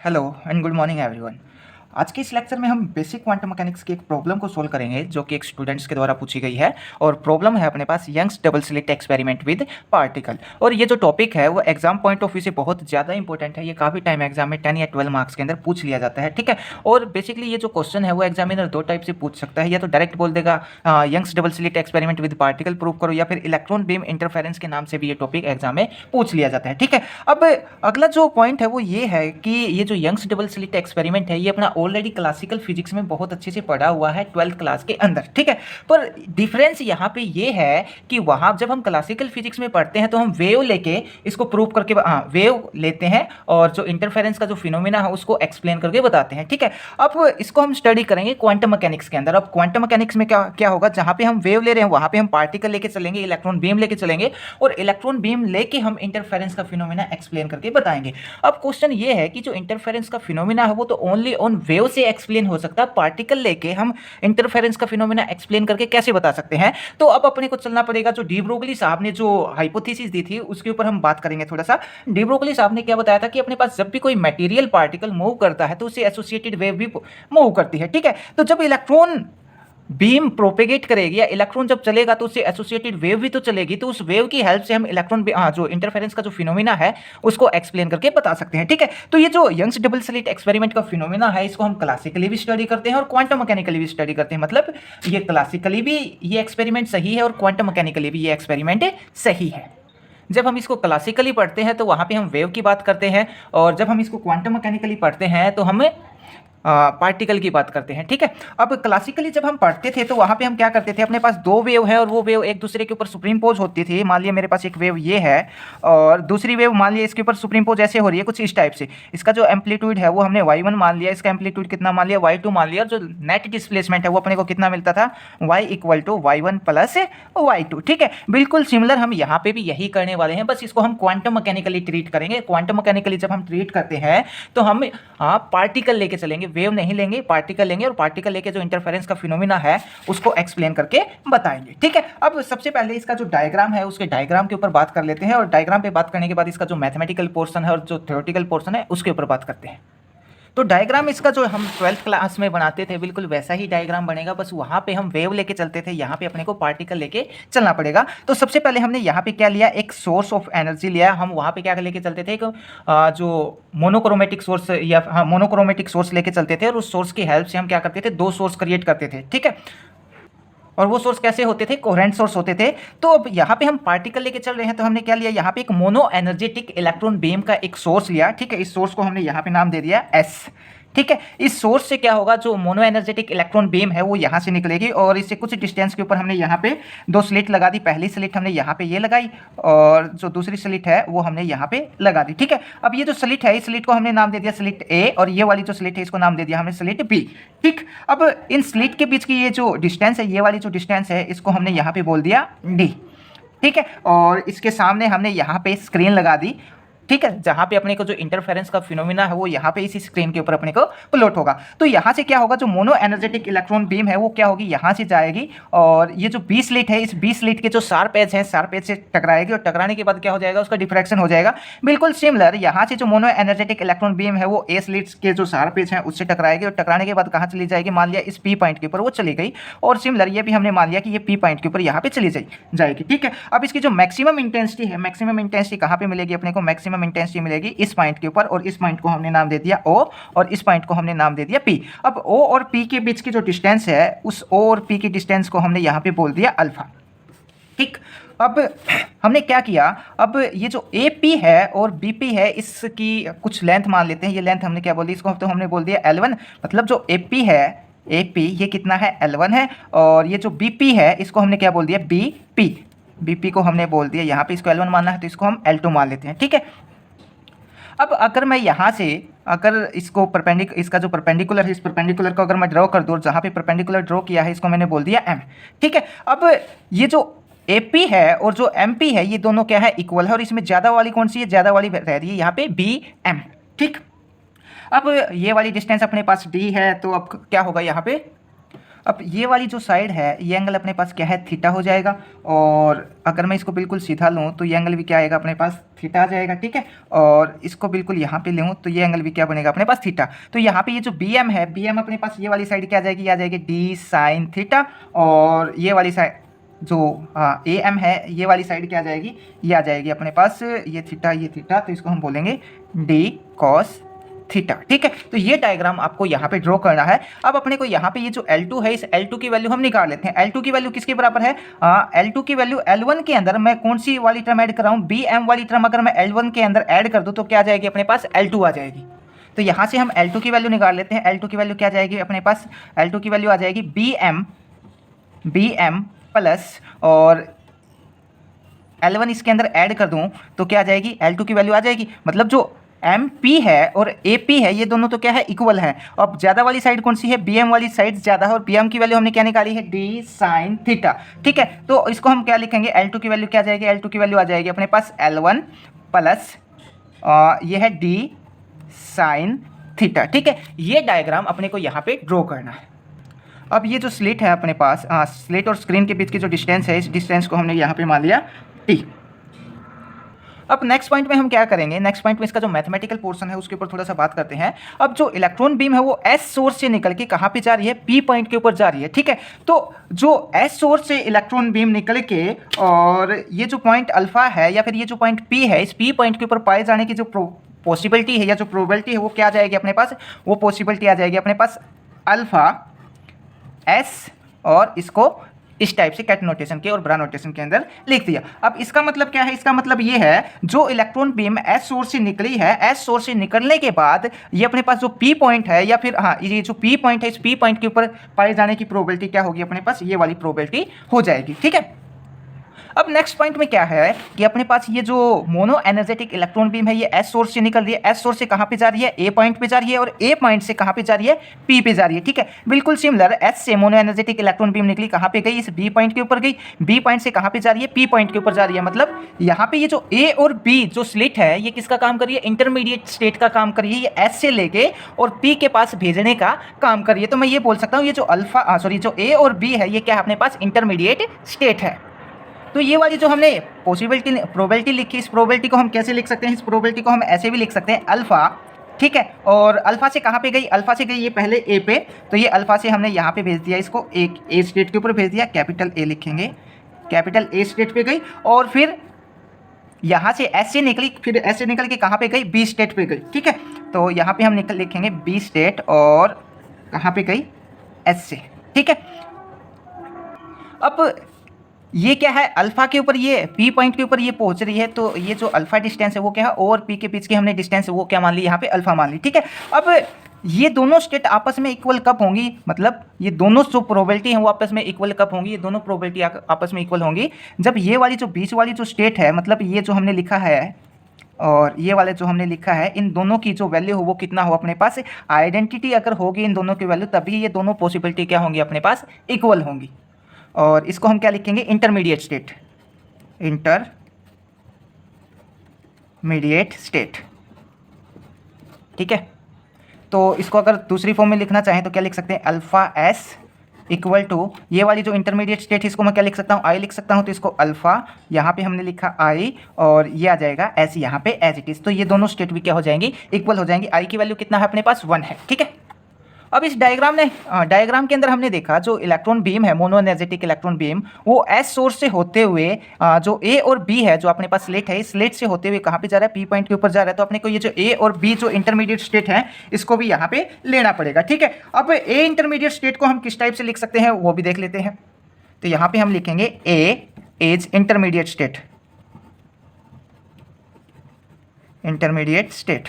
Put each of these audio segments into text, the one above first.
Hello and good morning everyone. आज के इस लेक्चर में हम बेसिक क्वांटम मैकेनिक्स की एक प्रॉब्लम को सोल्व करेंगे जो कि एक स्टूडेंट्स के द्वारा पूछी गई है। और प्रॉब्लम है अपने पास Young's double slit experiment with particle. और ये जो टॉपिक है वो एग्जाम पॉइंट ऑफ व्यू से बहुत ज़्यादा इंपॉर्टेंट है। ये काफ़ी टाइम एग्जाम में 10 या 12 मार्क्स के अंदर पूछ लिया जाता है, ठीक है। और बेसिकली ये जो क्वेश्चन है वो एग्जामिनर दो टाइप से पूछ सकता है। या तो डायरेक्ट बोल देगा Young's double slit experiment with particle prove करो, या फिर इलेक्ट्रॉन बीम इंटरफेरेंस के नाम से भी ये टॉपिक एग्जाम में पूछ लिया जाता है, ठीक है। अब अगला जो पॉइंट है वो ये है कि ये जो यंग्स डबल स्लिट एक्सपेरिमेंट है ये अपना ऑलरेडी क्लासिकल फिजिक्स में बहुत अच्छे से पढ़ा हुआ है 12th क्लास के अंदर, ठीक है। पर डिफरेंस यहाँ पे ये है कि वहाँ जब हम क्लासिकल फिजिक्स में पढ़ते हैं तो हम वेव लेके इसको प्रूव करके वेव लेते हैं और जो इंटरफेरेंस का जो फिनोमिना है उसको एक्सप्लेन करके बताते हैं, ठीक है। अब इसको हम स्टडी करेंगे क्वांटम मैकेनिक्स के अंदर। अब क्वांटम मैकेनिक्स में क्या क्या होगा, जहाँ पे हम वेव ले रहे हैं वहाँ पे हम पार्टिकल लेके चलेंगे, इलेक्ट्रॉन बीम लेके चलेंगे और इलेक्ट्रॉन बीम लेके हम इंटरफेरेंस का फिनोमिना एक्सप्लेन करके बताएंगे। अब क्वेश्चन ये है कि जो इंटरफेरेंस का फिनोमिना है वो तो ओनली ऑन वेव से एक्सप्लेन हो सकता है, पार्टिकल लेके हम इंटरफेरेंस का फिनोमेना एक्सप्लेन करके कैसे बता सकते हैं। तो अब अपने को चलना पड़ेगा, जो डी ब्रोगली साहब ने जो हाइपोथेसिस दी थी उसके ऊपर हम बात करेंगे थोड़ा सा। डी ब्रोगली साहब ने क्या बताया था कि अपने पास जब भी कोई मटेरियल पार्टिकल मूव करता है तो उससे एसोसिएटेड वेव भी मूव करती है, ठीक है। तो जब इलेक्ट्रॉन बीम प्रोपेगेट करेगी या इलेक्ट्रॉन जब चलेगा तो उससे एसोसिएटेड वेव भी तो चलेगी, तो उस वेव की हेल्प से हम इलेक्ट्रॉन जो इंटरफेरेंस का जो फिनोमिना है उसको एक्सप्लेन करके बता सकते हैं, ठीक है। तो ये जो यंग्स डबल स्लिट एक्सपेरिमेंट का फिनोमिना है इसको हम क्लासिकली भी स्टडी करते हैं और क्वांटम मैकेनिकली भी स्टडी करते हैं। मतलब ये क्लासिकली भी ये एक्सपेरिमेंट सही है और क्वांटम मैकेनिकली भी ये एक्सपेरिमेंट सही है। जब हम इसको क्लासिकली पढ़ते हैं तो वहाँ पे हम वेव की बात करते हैं, और जब हम इसको क्वांटम मैकेनिकली पढ़ते हैं तो हम पार्टिकल की बात करते हैं, ठीक है। अब क्लासिकली जब हम पढ़ते थे तो वहाँ पे हम क्या करते थे, अपने पास दो वेव है और वो वेव एक दूसरे के ऊपर सुप्रीम पोज होती थी। मान लिया मेरे पास एक वेव ये है और दूसरी वेव मान लिया इसके ऊपर सुप्रीम पोज ऐसे हो रही है कुछ इस टाइप से। इसका जो एम्पलीट्यूड है वो हमने y1 मान लिया, इसका एम्पलीट्यूड कितना मान लिया y2 मान लिया, और जो नेट डिस्प्लेसमेंट है वो अपने को कितना मिलता था y = y1 + y2, ठीक है। बिल्कुल सिमिलर हम यहाँ पे भी यही करने वाले हैं, बस इसको हम क्वांटम मैकेनिकली ट्रीट करेंगे। क्वांटम मैकेनिकली जब हम ट्रीट करते हैं तो हम पार्टिकल लेके चलेंगे, वेव नहीं लेंगे, पार्टिकल लेंगे और पार्टिकल लेके जो इंटरफेरेंस का फिनोमिना है उसको एक्सप्लेन करके बताएंगे, ठीक है। अब सबसे पहले इसका जो डायग्राम है उसके डायग्राम के ऊपर बात कर लेते हैं, और डायग्राम पे बात करने के बाद इसका जो मैथमेटिकल पोर्शन है और जो थ्योरेटिकल पोर्शन है उसके ऊपर बात करते हैं। तो डायग्राम इसका जो हम 12th क्लास में बनाते थे बिल्कुल वैसा ही डायग्राम बनेगा, बस वहाँ पे हम वेव लेके चलते थे, यहाँ पे अपने को पार्टिकल लेके चलना पड़ेगा। तो सबसे पहले हमने यहाँ पे क्या लिया, एक सोर्स ऑफ एनर्जी लिया। हम वहाँ पे क्या लेके चलते थे, जो मोनोक्रोमेटिक सोर्स या मोनोक्रोमेटिक सोर्स लेके चलते थे, और उस सोर्स की हेल्प से हम क्या करते थे, दो सोर्स क्रिएट करते थे, ठीक है। और वो सोर्स कैसे होते थे, कोहेरेंट सोर्स होते थे। तो अब यहाँ पे हम पार्टिकल लेके चल रहे हैं तो हमने क्या लिया, यहाँ पे एक मोनो एनर्जेटिक इलेक्ट्रॉन बीम का एक सोर्स लिया, ठीक है। इस सोर्स को हमने यहाँ पे नाम दे दिया S, ठीक है। इस सोर्स से क्या होगा, जो मोनो एनर्जेटिक इलेक्ट्रॉन बीम है वो यहाँ से निकलेगी और इससे कुछ डिस्टेंस के ऊपर हमने यहाँ पे दो स्लिट लगा दी। पहली स्लिट हमने यहाँ पे ये लगाई और जो दूसरी स्लिट है वो हमने यहाँ पे लगा दी, ठीक है। अब ये जो स्लिट है इस स्लिट को हमने नाम दे दिया स्लिट A, और ये वाली जो स्लिट है इसको नाम दे दिया हमने स्लिट B, ठीक। अब इन स्लिट के बीच की ये जो डिस्टेंस है, ये वाली जो डिस्टेंस है इसको हमने यहाँ पे बोल दिया D, ठीक है। और इसके सामने हमने यहाँ पे स्क्रीन लगा दी, ठीक है, जहां पे अपने को जो इंटरफेरेंस का फिनोमिना है वो यहाँ पे इसी स्क्रीन के ऊपर अपने को प्लॉट होगा। तो यहाँ से क्या होगा, जो मोनो एनर्जेटिक इलेक्ट्रॉन बीम है वो क्या होगी, यहाँ से जाएगी और ये जो बी स्लिट है इस बी स्लिट के जो शार्प एज है शार्प एज से टकराएगी, और टकराने के बाद क्या हो जाएगा, उसका डिफ्रैक्शन हो जाएगा। बिल्कुल सिमिलर यहाँ से जो मोनो एनर्जेटिक इलेक्ट्रॉन बीम है वो ए स्लिट के जो शार्प एज है उससे टकराएगी, और टकराने के बाद कहाँ चली जाएगी, मान लिया इस पी पॉइंट के ऊपर वो चली गई। और सिमिलर ये भी हमने मान लिया कि ये पी पॉइंट के ऊपर यहाँ पे चली जाएगी, ठीक है। अब इसकी जो मैक्सिमम इंटेंसिटी है, मैक्सिमम इंटेंसिटी कहाँ पे मिलेगी अपने को, मैक्सिमम इंटेंसिटी मिलेगी इस पॉइंट के ऊपर, और इस पॉइंट को हमने नाम दे दिया O और इस पॉइंट को हमने नाम दे दिया P। अब O और P के बीच की जो डिस्टेंस है उस O और P की डिस्टेंस को हमने यहाँ पे बोल दिया अल्फा, ठीक। अब हमने क्या किया, अब ये जो AP है और BP है इसकी कुछ लेंथ मान लेते हैं। ये लेंथ हमने क्या बोल दी, इसको तो हमने बोल दिया L1। मतलब जो AP है AP ये कितना है, L1 है, और ये जो BP है इसको हमने क्या बोल दिया, BP को हमने बोल दिया यहाँ पे, इसको L1 मानना है तो इसको हम L2 मान लेते हैं, ठीक है। अब अगर मैं यहाँ से अगर इसको इसका जो परपेंडिकुलर है इस परपेंडिकुलर को अगर मैं ड्रॉ कर दूँ, जहाँ पे परपेंडिकुलर ड्रॉ किया है इसको मैंने बोल दिया M, ठीक है। अब ये जो AP है और जो MP है ये दोनों क्या है, इक्वल है, और इसमें ज़्यादा वाली कौन सी है, ज़्यादा वाली रह रही है यहाँ पे BM, ठीक। अब ये वाली डिस्टेंस अपने पास D है तो अब क्या होगा यहाँ पे, अब ये वाली जो साइड है ये एंगल अपने पास क्या है, थीटा हो जाएगा। और अगर मैं इसको बिल्कुल सीधा लूँ तो ये एंगल भी क्या आएगा अपने पास, थीटा आ जाएगा, ठीक है। और इसको बिल्कुल यहाँ पे लूँ तो ये एंगल भी क्या बनेगा अपने पास, थीटा। तो यहाँ पे ये जो बी एम है, बी एम अपने पास ये वाली साइड क्या आ जाएगी, आ जाएगी डी साइन थीटा। और ये वाली साइड जो ए एम है ये वाली साइड क्या आ जाएगी, ये आ जाएगी अपने पास ये थीटा, तो इसको हम बोलेंगे डी कॉस थीटा, ठीक है। तो ये डायग्राम आपको यहाँ पे ड्रॉ करना है। अब अपने को यहाँ पे ये जो L2 है, इस L2 की वैल्यू हम निकाल लेते हैं। L2 की वैल्यू किसके बराबर है, L2 की वैल्यू L1 के अंदर मैं कौन सी वाली टर्म ऐड कर रहा हूँ, बी एम वाली टर्म अगर मैं L1 के अंदर ऐड कर दूँ तो क्या आ जाएगी अपने पास, L2 आ जाएगी। तो यहाँ से हम L2 की वैल्यू निकाल लेते हैं। L2 की वैल्यू क्या आ जाएगी अपने पास, L2 की वैल्यू आ जाएगी बी एम प्लस, और L1 इसके अंदर ऐड कर दूं तो क्या आ जाएगी, L2 की वैल्यू आ जाएगी। मतलब जो MP है और AP है ये दोनों तो क्या है, इक्वल है। अब ज़्यादा वाली साइड कौन सी है, BM वाली साइड ज़्यादा है, और BM की वैल्यू हमने क्या निकाली है, D साइन थीटा, ठीक है। तो इसको हम क्या लिखेंगे, L2 की वैल्यू क्या आ जाएगी, L2 की वैल्यू आ जाएगी अपने पास L1 प्लस ये है D साइन थीटा, ठीक है। ये डायग्राम अपने को यहाँ पे ड्रॉ करना है। अब ये जो स्लिट है अपने पास, स्लिट और स्क्रीन के बीच की जो डिस्टेंस है, इस डिस्टेंस को हमने यहाँ पे मान लिया T। अब नेक्स्ट पॉइंट में हम क्या करेंगे, नेक्स्ट पॉइंट में इसका जो मैथमेटिकल पोर्शन है उसके ऊपर थोड़ा सा बात करते हैं। अब जो इलेक्ट्रॉन बीम है वो एस सोर्स से निकल के कहाँ पे जा रही है, पी पॉइंट के ऊपर जा रही है, ठीक है। तो जो एस सोर्स से इलेक्ट्रॉन बीम निकल के और ये जो पॉइंट अल्फा है या फिर ये जो पॉइंट पी है, इस पी पॉइंट के ऊपर पाए जाने की जो पॉसिबिलिटी है या जो प्रोबेबिलिटी है वो क्या आ जाएगी अपने पास, वो पॉसिबिलिटी आ जाएगी अपने पास अल्फा एस, और इसको इस टाइप से कैट नोटेशन के और ब्रा नोटेशन के अंदर लिख दिया। अब इसका मतलब क्या है, इसका मतलब ये है जो इलेक्ट्रॉन बीम एस सोर्स से निकली है, एस सोर्स से निकलने के बाद ये अपने पास जो पी पॉइंट है या फिर ये जो पी पॉइंट है, इस पी पॉइंट के ऊपर पाए जाने की प्रोबेबिलिटी क्या होगी अपने पास, ये वाली प्रोबेबिलिटी हो जाएगी, ठीक है। अब नेक्स्ट पॉइंट में क्या है कि अपने पास ये जो मोनो एनर्जेटिक इलेक्ट्रॉन बीम है ये एस सोर्स से निकल रही है, एस सोर्स से कहाँ पे जा रही है, ए पॉइंट पे जा रही है, और ए पॉइंट से कहाँ पे जा रही है, पी पे जा रही है, ठीक है। बिल्कुल सिमिलर, एस से मोनो एनर्जेटिक इलेक्ट्रॉन बीम निकली, कहाँ पे गई, इस बी पॉइंट के ऊपर गई, बी पॉइंट से कहाँ पे जा रही है, पी पॉइंट के ऊपर जा रही है। मतलब यहाँ पे ये जो ए और बी जो स्लिट है ये किसका काम कर रही है, इंटरमीडिएट स्टेट का काम कर रही है, ये एस से लेके और पी के पास भेजने का काम कर रही है। तो मैं ये बोल सकता हूँ ये जो अल्फा जो ए और बी है ये क्या है अपने पास, इंटरमीडिएट स्टेट है। तो ये वाली जो हमने प्रोबेबिलिटी लिखी, इस प्रोबेबिलिटी को हम कैसे लिख सकते हैं, इस प्रोबेबिलिटी को हम ऐसे भी लिख सकते हैं अल्फा, ठीक है। और अल्फा से कहाँ पे गई, अल्फा से गई ये पहले ए पे, तो ये अल्फा से हमने यहाँ पे भेज दिया, इसको एक ए स्टेट के ऊपर भेज दिया, कैपिटल ए लिखेंगे, कैपिटल ए स्टेट पे गई, और फिर यहाँ से एस से निकली, फिर एस से निकल के कहाँ पे गई, बी स्टेट पे गई, ठीक है। तो यहाँ पे हम लिखेंगे बी स्टेट, और कहाँ पे गई, एस से, ठीक है। अब ये क्या है, अल्फा के ऊपर ये पी पॉइंट के ऊपर ये पहुंच रही है, तो ये जो अल्फा डिस्टेंस है वो क्या है, ओ और पी के बीच की हमने डिस्टेंस है वो क्या मान ली, यहाँ पे अल्फा मान ली, ठीक है। अब ये दोनों स्टेट आपस में इक्वल कब होंगी, मतलब ये दोनों जो प्रोबेबिलिटी है वो आपस में इक्वल कब होंगी, ये दोनों प्रोबेबिलिटी आपस में इक्वल होंगी जब ये वाली जो बीच वाली जो स्टेट है, मतलब ये जो हमने लिखा है और ये वाले जो हमने लिखा है, इन दोनों की जो वैल्यू हो वो कितना हो अपने पास, आइडेंटिटी अगर होगी इन दोनों की वैल्यू, तभी ये दोनों पॉसिबिलिटी क्या होंगी अपने पास, इक्वल होंगी। और इसको हम क्या लिखेंगे, इंटरमीडिएट स्टेट, इंटरमीडिएट स्टेट, ठीक है। तो इसको अगर दूसरी फॉर्म में लिखना चाहें तो क्या लिख सकते हैं, अल्फा एस इक्वल टू ये वाली जो इंटरमीडिएट स्टेट है इसको मैं क्या लिख सकता हूँ, आई लिख सकता हूँ। तो इसको अल्फा यहाँ पे हमने लिखा आई, और ये आ जाएगा एस यहाँ पे एज इट इज। तो ये दोनों स्टेट भी क्या हो जाएंगी, इक्वल हो जाएंगी। आई की वैल्यू कितना है अपने पास, 1 है, ठीक है। अब इस डायग्राम के अंदर हमने देखा जो इलेक्ट्रॉन बीम है, मोनो एनर्जेटिक इलेक्ट्रॉन बीम, वो एस सोर्स से होते हुए जो ए और बी है जो अपने पास स्लेट है, इस स्लेट से होते हुए कहाँ पे जा रहा है, पी पॉइंट के ऊपर जा रहा है। तो अपने को ये जो ए और बी जो इंटरमीडिएट स्टेट है इसको भी यहाँ पे लेना पड़ेगा, ठीक है। अब ए इंटरमीडिएट स्टेट को हम किस टाइप से लिख सकते हैं वो भी देख लेते हैं। तो यहाँ पे हम लिखेंगे A is intermediate state, intermediate state,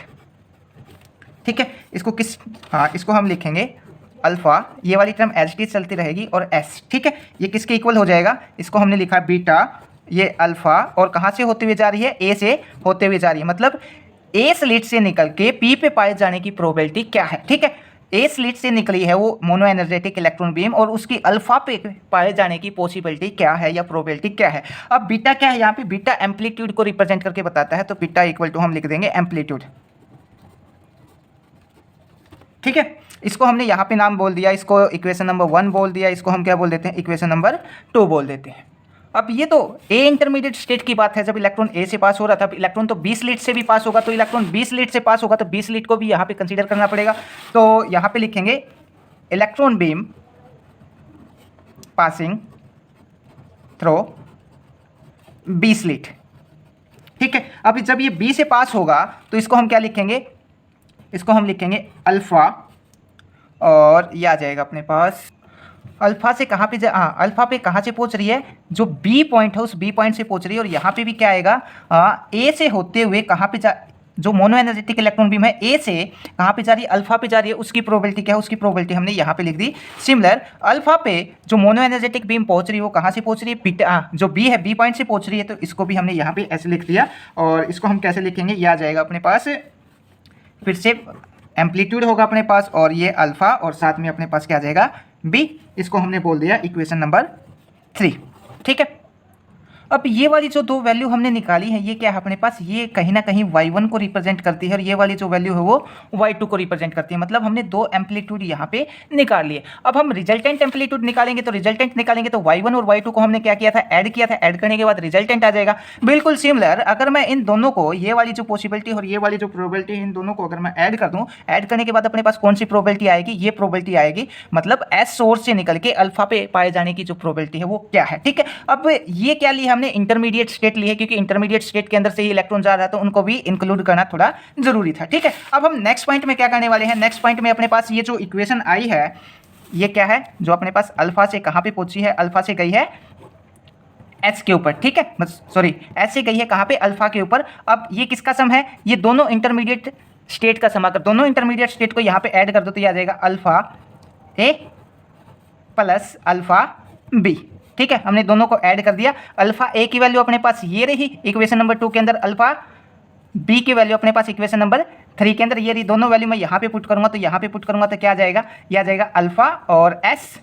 ठीक है। इसको हम लिखेंगे अल्फा, ये वाली टर्म एच टी चलती रहेगी, और एस, ठीक है। ये किसके इक्वल हो जाएगा, इसको हमने लिखा बीटा, ये अल्फा, और कहाँ से होते हुए जा रही है, ए से होते हुए जा रही है। मतलब ए स्लिट से निकल के पी पे पाए जाने की प्रोबेबिलिटी क्या है, ठीक है। ए स्लिट से निकली है वो मोनो एनर्जेटिक इलेक्ट्रॉन बीम, और उसकी अल्फा पे पाए जाने की पॉसिबिलिटी क्या है या प्रोबेबिलिटी क्या है। अब बीटा क्या है, यहाँ पे बीटा एम्पलीट्यूड को रिप्रेजेंट करके बताता है। तो बीटा इक्वल टू हम लिख देंगे एम्पलीट्यूड, ठीक है, इसको हमने यहाँ पे नाम बोल दिया, इसको इक्वेशन नंबर 1 बोल दिया, इसको हम क्या बोल देते हैं, इक्वेशन नंबर 2 बोल देते हैं। अब ये तो ए इंटरमीडिएट स्टेट की बात है, जब इलेक्ट्रॉन ए से पास हो रहा था। अब इलेक्ट्रॉन तो 20 लीट से भी पास होगा, तो इलेक्ट्रॉन 20 लीट से पास होगा, तो 20 लीट को भी यहाँ पे कंसीडर करना पड़ेगा। तो यहाँ पे लिखेंगे इलेक्ट्रॉन बीम पासिंग थ्रो 20 लीट। ठीक है, अब जब ये बी से पास होगा तो इसको हम क्या लिखेंगे, इसको हम लिखेंगे अल्फा, और ये आ जाएगा अपने पास अल्फा से कहाँ पे अल्फा पे कहाँ से पहुँच रही है, जो बी पॉइंट है उस बी पॉइंट से पहुँच रही है। और यहाँ पे भी क्या आएगा, ए से होते हुए कहाँ पे जो मोनो एनर्जेटिक इलेक्ट्रॉन बीम है ए से कहाँ पे जा रही है, अल्फा पे जा रही है, उसकी प्रोबेबिलिटी क्या है, उसकी प्रोबेबिलिटी हमने यहाँ पे लिख दी। सिमिलर अल्फा पे जो मोनो एनर्जेटिक बीम पहुँच रही है वो कहाँ से पहुँच रही है, बीटा जो बी है बी पॉइंट से पहुँच रही है, तो इसको भी हमने यहाँ पे ऐसे लिख दिया। और इसको हम कैसे लिखेंगे, ये आ जाएगा अपने पास, फिर से एम्पलीट्यूड होगा अपने पास, और ये अल्फा, और साथ में अपने पास क्या आ जाएगा बी। इसको हमने बोल दिया इक्वेशन नंबर 3। ठीक है, अब ये वाली जो दो वैल्यू हमने निकाली है ये क्या है अपने पास, ये कहीं ना कहीं y1 को रिप्रेजेंट करती है, और ये वाली जो वैल्यू है वो y2 को रिप्रेजेंट करती है। मतलब हमने दो एम्पलीट्यूड यहाँ पे निकाल लिए। अब हम रिजल्टेंट एम्पलीट्यूड निकालेंगे, तो रिजल्टेंट निकालेंगे तो y1 और y2 को हमने क्या किया था, ऐड किया था। ऐड करने के बाद रिजल्टेंट आ जाएगा। बिल्कुल सिमिलर अगर मैं इन दोनों को, ये वाली जो पॉसिबिलिटी और ये वाली जो प्रोबेबिलिटी, इन दोनों को अगर मैं ऐड कर दूँ, ऐड करने के बाद अपने पास कौन सी प्रोबेबिलिटी आएगी, ये प्रोबेबिलिटी आएगी। मतलब एस सोर्स से निकल के अल्फा पे पाए जाने की जो प्रोबेबिलिटी है वो क्या है। ठीक है, अब ये क्या लिया हमने, इंटरमीडिएट स्टेट ली है, क्योंकि इंटरमीडिएट स्टेट के अंदर से ही इलेक्ट्रॉन जा रहा था, उनको भी इंक्लूड करना थोड़ा जरूरी था। ठीक है, अब हम नेक्स्ट पॉइंट में क्या करने वाले हैं, नेक्स्ट पॉइंट में अपने पास ये जो इक्वेशन आई है ये क्या है, जो अपने पास अल्फा से कहां पे पहुंची है, अल्फा से गई है एच के ऊपर। ठीक है, सॉरी एच से गई है कहां पे, अल्फा के ऊपर। अब ये किसका सम है, ये दोनों इंटरमीडिएट स्टेट का सम। अगर दोनों इंटरमीडिएट स्टेट को यहां पे ऐड कर दो तो ये आ जाएगा अल्फा ए प्लस अल्फा बी। ठीक है, हमने दोनों को ऐड कर दिया। अल्फा ए की वैल्यू अपने पास ये रही इक्वेशन नंबर 2 के अंदर, अल्फा बी की वैल्यू अपने पास इक्वेशन नंबर 3 के अंदर ये रही। दोनों वैल्यू मैं यहाँ पे पुट करूँगा, तो यहाँ पे पुट करूँगा तो क्या आ जाएगा, ये आ जाएगा अल्फा और एस।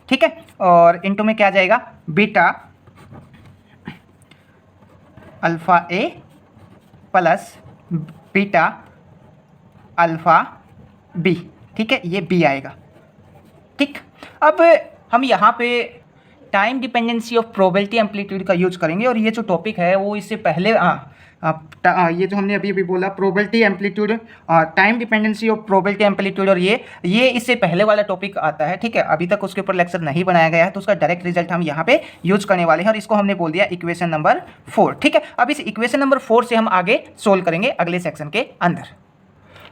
ठीक है, और इनटू में क्या आ जाएगा, बीटा अल्फा ए प्लस बीटा अल्फा बी। ठीक है, ये बी आएगा। ठीक, अब हम यहाँ पे time dependency of probability amplitude का यूज करेंगे, और ये जो टॉपिक है वो इससे पहले ये जो हमने अभी अभी बोला probability amplitude, time dependency of probability amplitude, और ये इससे पहले वाला टॉपिक आता है। ठीक है, अभी तक उसके ऊपर लेक्चर नहीं बनाया गया है, तो उसका डायरेक्ट रिजल्ट हम यहाँ पे यूज करने वाले हैं, और इसको हमने बोल दिया इक्वेशन नंबर 4। ठीक है, अब इस इक्वेशन नंबर 4 से हम आगे सोल्व करेंगे अगले सेक्शन के अंदर।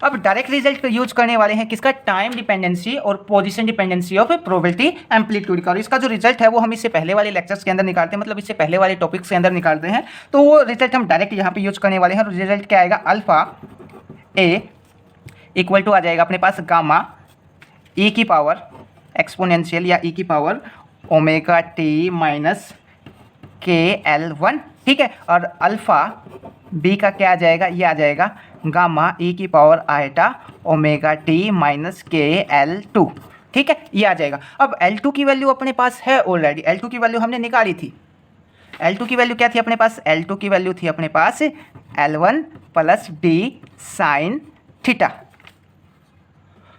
अब डायरेक्ट रिजल्ट यूज करने वाले हैं किसका, टाइम डिपेंडेंसी और position dependency of probability amplitude का। और इसका जो रिजल्ट है वो हम इससे पहले वाले लेक्चर्स के अंदर निकालते हैं, मतलब इससे पहले वाले टॉपिक्स के अंदर निकालते हैं, तो वो रिजल्ट हम डायरेक्ट यहाँ पे यूज करने वाले हैं। और रिजल्ट क्या आएगा, अल्फा ए इक्वल टू आ जाएगा अपने पास गामा ई की पावर एक्सपोनेंशियल या ई की power omega T minus KL1। ठीक है, और अल्फा बी का क्या आ जाएगा, ये आ जाएगा गामा ई की power iota omega T minus KL2। ठीक है, ये आ जाएगा। अब L2 की वैल्यू अपने पास है ऑलरेडी, L2 की वैल्यू हमने निकाली थी। L2 की वैल्यू क्या थी अपने पास, L2 की वैल्यू थी अपने पास L1 plus D sine theta.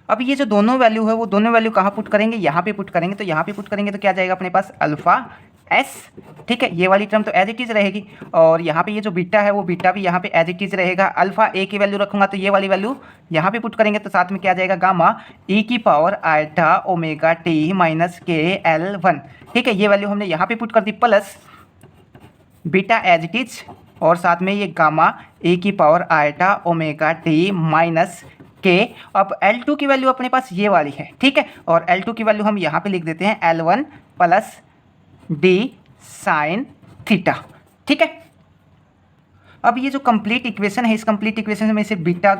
अब ये जो दोनों वैल्यू है वो दोनों वैल्यू कहाँ पुट करेंगे, यहाँ पे पुट करेंगे। तो यहाँ पे पुट करेंगे तो क्या जाएगा अपने पास अल्फा एस। ठीक है, ये वाली टर्म तो एज इट इज रहेगी, और यहाँ पे ये जो बीटा है वो बीटा भी यहाँ पे एज इट इज रहेगा। अल्फा ए की वैल्यू रखूंगा तो ये वाली वैल्यू यहाँ पे पुट करेंगे, तो साथ में क्या जाएगा गामा ई की power iota omega T minus KL1। ठीक है, ये वैल्यू हमने यहाँ पे पुट कर दी, plus beta as it is, और साथ में ये गामा ए की power iota omega T minus के। अब L2 की वैल्यू अपने पास ये वाली है। ठीक है, और L2 की वैल्यू हम यहाँ पे लिख देते हैं L1 plus D sine theta. ठीक है, अब ये जो कंप्लीट इक्वेशन है, इस कंप्लीट इक्वेशन में से बीटा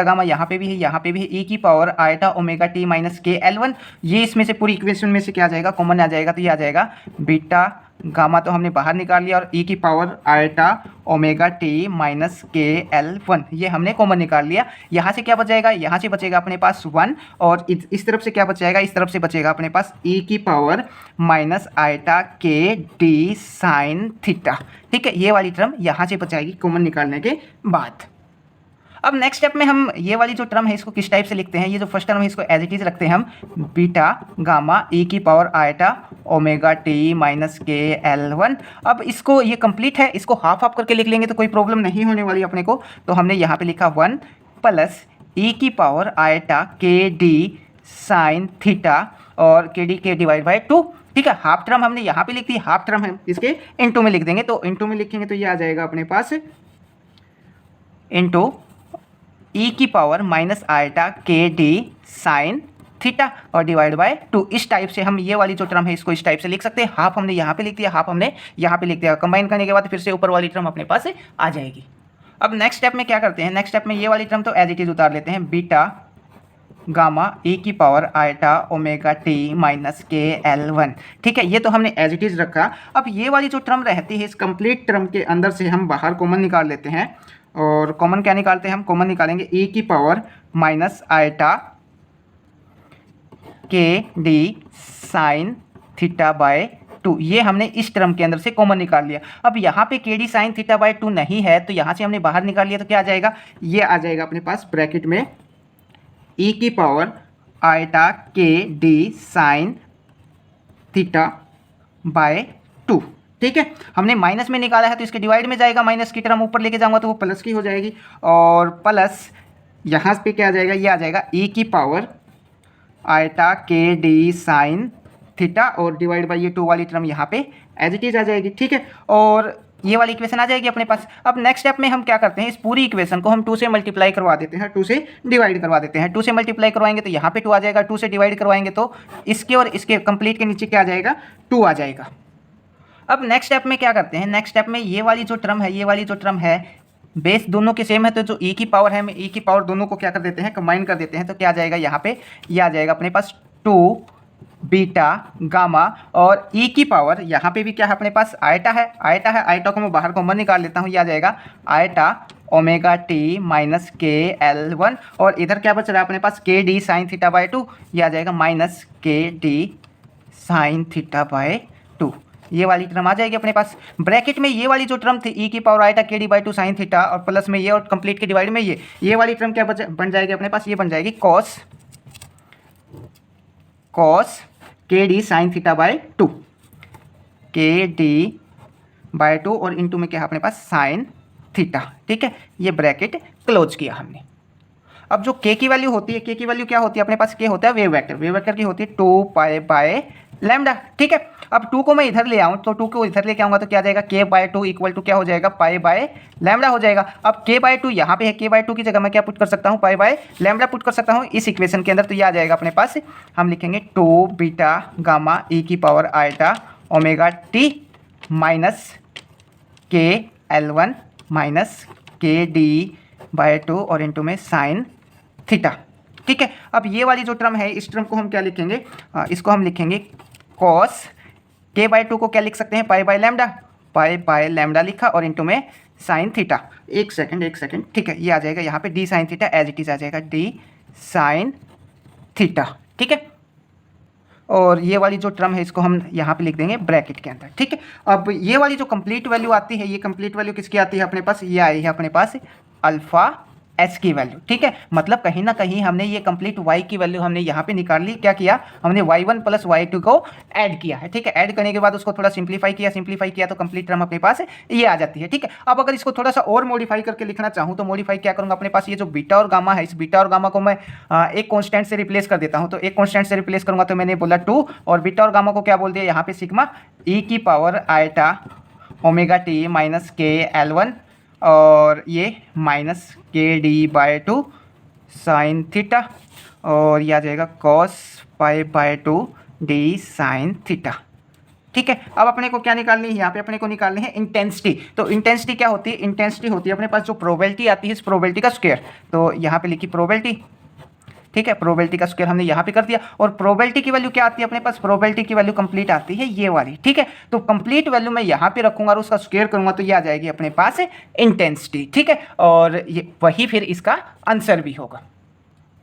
गामा यहाँ पे भी है, यहाँ पे भी है, ई की power iota omega T minus KL1, ये इसमें से पूरी इक्वेशन में से क्या आ जाएगा, कॉमन आ जाएगा। तो ये आ जाएगा बीटा गामा तो हमने बाहर निकाल लिया, और ई की power iota omega T minus KL1 ये हमने कॉमन निकाल लिया। यहाँ से क्या बचेगा, यहाँ से बचेगा अपने पास 1, और इस तरफ से क्या बचेगा, इस तरफ से बचेगा अपने पास ई की पावर माइनस आयटा के डी साइन थीटा। ठीक है, ये वाली टर्म यहाँ से बचाएगी कॉमन निकालने के बाद। अब नेक्स्ट स्टेप में हम ये वाली जो टर्म है इसको किस टाइप से लिखते हैं, ये जो फर्स्ट टर्म है इसको एज इट इज रखते हैं हम बीटा गामा ई की power iota omega T minus के L1। अब इसको ये कंप्लीट है, इसको हाफ हाफ करके लिख लेंगे तो कोई प्रॉब्लम नहीं होने वाली अपने को। तो हमने यहाँ पे लिखा 1 प्लस ई की पावर आयटा के डी साइन थीटा और के डी के डिवाइड बाई 2। ठीक है, हाफ टर्म हमने यहाँ पे लिख दी, हाफ टर्म हम इसके इनटू में लिख देंगे। तो इनटू में लिखेंगे तो ये आ जाएगा अपने पास इनटू ई की पावर माइनस आयटा के डी साइन थीटा और डिवाइड बाय 2। इस टाइप से हम ये वाली जो टर्म है इसको इस टाइप से लिख सकते हैं। हाफ हमने यहाँ पे लिख दिया, हाफ हमने यहाँ पे लिख दिया। कंबाइन करने के बाद फिर से ऊपर वाली टर्म अपने पास आ जाएगी। अब नेक्स्ट स्टेप में क्या करते हैं, नेक्स्ट स्टेप में ये वाली टर्म तो एज इट इज उतार लेते हैं, बीटा गामा ई की power iota omega T minus के L1। ठीक है, ये तो हमने एज इट इज रखा। अब ये वाली जो टर्म रहती है इस कंप्लीट टर्म के अंदर से हम बाहर कॉमन निकाल लेते हैं। और कॉमन क्या निकालते हैं हम, कॉमन निकालेंगे ई की पावर माइनस आयटा के डी साइन थीटा बाय 2। ये हमने इस टर्म के अंदर से कॉमन निकाल लिया। अब यहाँ पे के डी साइन थीटा बाय 2 नहीं है तो यहाँ से हमने बाहर निकाल लिया, तो क्या आ जाएगा, ये आ जाएगा अपने पास ब्रैकेट में ई की पावर आयटा के डी साइन थीटा बाय 2। ठीक है, हमने माइनस में निकाला है तो इसके डिवाइड में जाएगा, माइनस की टर्म ऊपर लेके जाऊंगा तो वो प्लस की हो जाएगी। और प्लस यहाँ पे क्या आ जाएगा, ये आ जाएगा ई की पावर आयटा के डी साइन थीटा और डिवाइड बाई ये 2 वाली टर्म यहाँ पे एज इट इज आ जाएगी। ठीक है, और ये वाली इक्वेशन आ जाएगी अपने पास। अब नेक्स्ट स्टेप में हम क्या करते हैं, इस पूरी इक्वेशन को हम 2 से मल्टीप्लाई करवा देते हैं, 2 से डिवाइड करवा देते हैं। 2 से मल्टीप्लाई करवाएंगे तो यहाँ पे 2 आ जाएगा, 2 से डिवाइड करवाएंगे तो इसके और इसके कंप्लीट के नीचे क्या आ जाएगा, 2 आ जाएगा। अब नेक्स्ट स्टेप में क्या करते हैं, नेक्स्ट स्टेप में ये वाली जो टर्म है, ये वाली जो टर्म है बेस दोनों के सेम है तो जो ई की पावर है, हम ई की पावर दोनों को क्या कर देते हैं, कंबाइन कर देते हैं। तो क्या आ जाएगा यहाँ पे, ये आ जाएगा अपने पास 2 बीटा गामा और ई की पावर यहाँ पे भी क्या है अपने पास, आयटा है, आयटा है, आयटा को मैं बाहर कॉमन निकाल लेता हूँ, ये आ जाएगा आयटा ओमेगा टी माइनस के L1। और इधर क्या बच रहा है अपने पास, के डी साइन थीटा बाय 2, ये आ जाएगा माइनस के डी साइन थीटा बाय 2। ये वाली टर्म आ जाएगी अपने पास। ब्रैकेट में ये वाली जो टर्म थी ई की पावर आयटा के डी बाई 2 साइन थीटा और प्लस में ये और कंप्लीट के डिवाइड में ये वाली टर्म क्या बन जाएगी अपने पास, ये बन जाएगी कॉस के डी साइन थीटा बाय 2, के डी बाय 2 और इनटू में क्या है अपने पास साइन थीटा। ठीक है, ये ब्रैकेट क्लोज किया हमने। अब जो के की वैल्यू होती है, के की वैल्यू क्या होती है अपने पास, के होता है वेव वेक्टर की होती है 2 पाई बाय लैम्डा। ठीक है, अब 2 को मैं इधर ले आऊँ तो 2 को इधर लेके आऊँगा तो क्या आ जाएगा, के बाय 2 इक्वल टू क्या हो जाएगा, पाई बाय लैम्डा हो जाएगा। अब के बाय 2 यहाँ पे है, के बाय 2 की जगह मैं क्या पुट कर सकता हूँ, पाई बाय लैम्डा पुट कर सकता हूँ इस इक्वेशन के अंदर। तो ये आ जाएगा अपने पास, हम लिखेंगे 2 बीटा गामा ई की power iota omega T minus के L1 माइनस के डी बाय 2 और इनटू में साइन थीटा। ठीक है, अब ये वाली जो टर्म है इस टर्म को हम क्या लिखेंगे, इसको हम लिखेंगे कॉस के बाय 2 को क्या लिख सकते हैं, पाई बाय लैम्डा लिखा और इनटू में साइन थीटा। एक सेकंड। ठीक है, ये आ जाएगा यहाँ पे D sine theta as it is आ जाएगा डी साइन थीटा। ठीक है, और ये वाली जो टर्म है इसको हम यहाँ पे लिख देंगे ब्रैकेट के अंदर। ठीक है, अब ये वाली जो कंप्लीट वैल्यू आती है, ये कंप्लीट वैल्यू किसकी आती है अपने पास, ये आई है अपने पास अल्फा एस की वैल्यू। ठीक है, मतलब कहीं ना कहीं हमने ये कंप्लीट वाई की वैल्यू हमने यहाँ पे निकाल ली। क्या किया हमने y1 प्लस y2 को ऐड किया है। ठीक है, ऐड करने के बाद उसको थोड़ा सिंप्लीफाई किया तो कंप्लीट टर्म अपने पास ये आ जाती है। ठीक है, अब अगर इसको थोड़ा सा और मॉडिफाई करके लिखना चाहूँ तो मॉडिफाई क्या करूँगा, अपने पास ये जो बीटा और गामा है, इस बीटा और गामा को मैं एक कॉन्स्टेंट से रिप्लेस कर देता हूँ। तो एक कॉन्स्टेंट से रिप्लेस करूँगा तो मैंने बोला 2 और बीटा और गामा को क्या बोल दिया यहाँ पे सिग्मा ई की power iota omega T minus के L1 और ये माइनस के डी बाय 2 साइन थीटा और ये आ जाएगा cos pi by 2 D sine theta. ठीक है, अब अपने को क्या निकालनी है, यहाँ पे अपने को निकालनी है इंटेंसिटी। तो इंटेंसिटी क्या होती है, इंटेंसिटी होती है अपने पास जो प्रोबेबिलिटी आती है इस प्रोबेबिलिटी का स्क्वायर। तो यहाँ पे लिखी प्रोबेबिलिटी। ठीक है, प्रोबेबिलिटी का स्क्वायर हमने यहाँ पे कर दिया और प्रोबेबिलिटी की वैल्यू क्या आती है अपने पास, प्रोबेबिलिटी की वैल्यू कंप्लीट आती है ये वाली। ठीक है, तो कंप्लीट वैल्यू मैं यहाँ पे रखूंगा और उसका स्क्वायर करूंगा तो ये आ जाएगी अपने पास इंटेंसिटी। ठीक है, और ये वही फिर इसका आंसर भी होगा।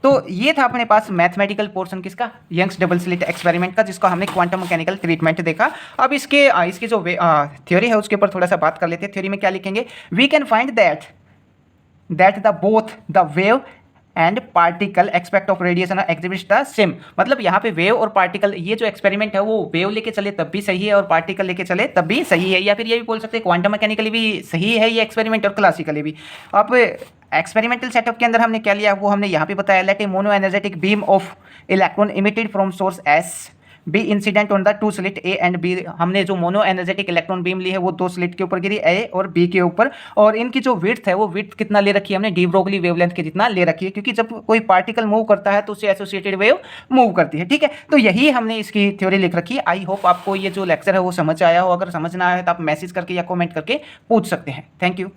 तो ये था अपने पास मैथमेटिकल पोर्शन किसका, यंग्स डबल स्लिट एक्सपेरिमेंट का, जिसको हमने क्वांटम मैकेनिकल ट्रीटमेंट देखा। अब इसकी जो थ्योरी है उसके ऊपर थोड़ा सा बात कर लेते हैं। थ्योरी में क्या लिखेंगे, we can find that that the both the wave and particle expect of radiation exhibits the same. मतलब यहाँ पे वेव और पार्टिकल, ये जो एक्सपेरिमेंट है वो वेव लेके चले तब भी सही है और पार्टिकल लेके चले तब भी सही है, या फिर ये भी बोल सकते हैं क्वांटम मैकेनिकली भी सही है ये एक्सपेरिमेंट और क्लासिकली भी। अब एक्सपेरिमेंटल सेटअप के अंदर हमने क्या लिया वो हमने यहाँ पे बताया, let a mono energetic beam of electron emitted from source S be incident on the two slit A and B. हमने जो मोनो एनर्जेटिक इलेक्ट्रॉन बीम ली है वो दो स्लिट के ऊपर गिरी, ए और बी के ऊपर, और इनकी जो विड्थ है वो विड्थ कितना ले रखी है हमने, डी ब्रोगली वेवलेंथ के जितना ले रखी है, क्योंकि जब कोई पार्टिकल मूव करता है तो उससे एसोसिएटेड वेव मूव करती है। ठीक है, तो यही हमने इसकी थ्योरी लिख रखी है। आई होप आपको ये जो लेक्चर है वो समझ आया हो। अगर समझ ना आया तो आप मैसेज करके या कॉमेंट करके पूछ सकते हैं। Thank you.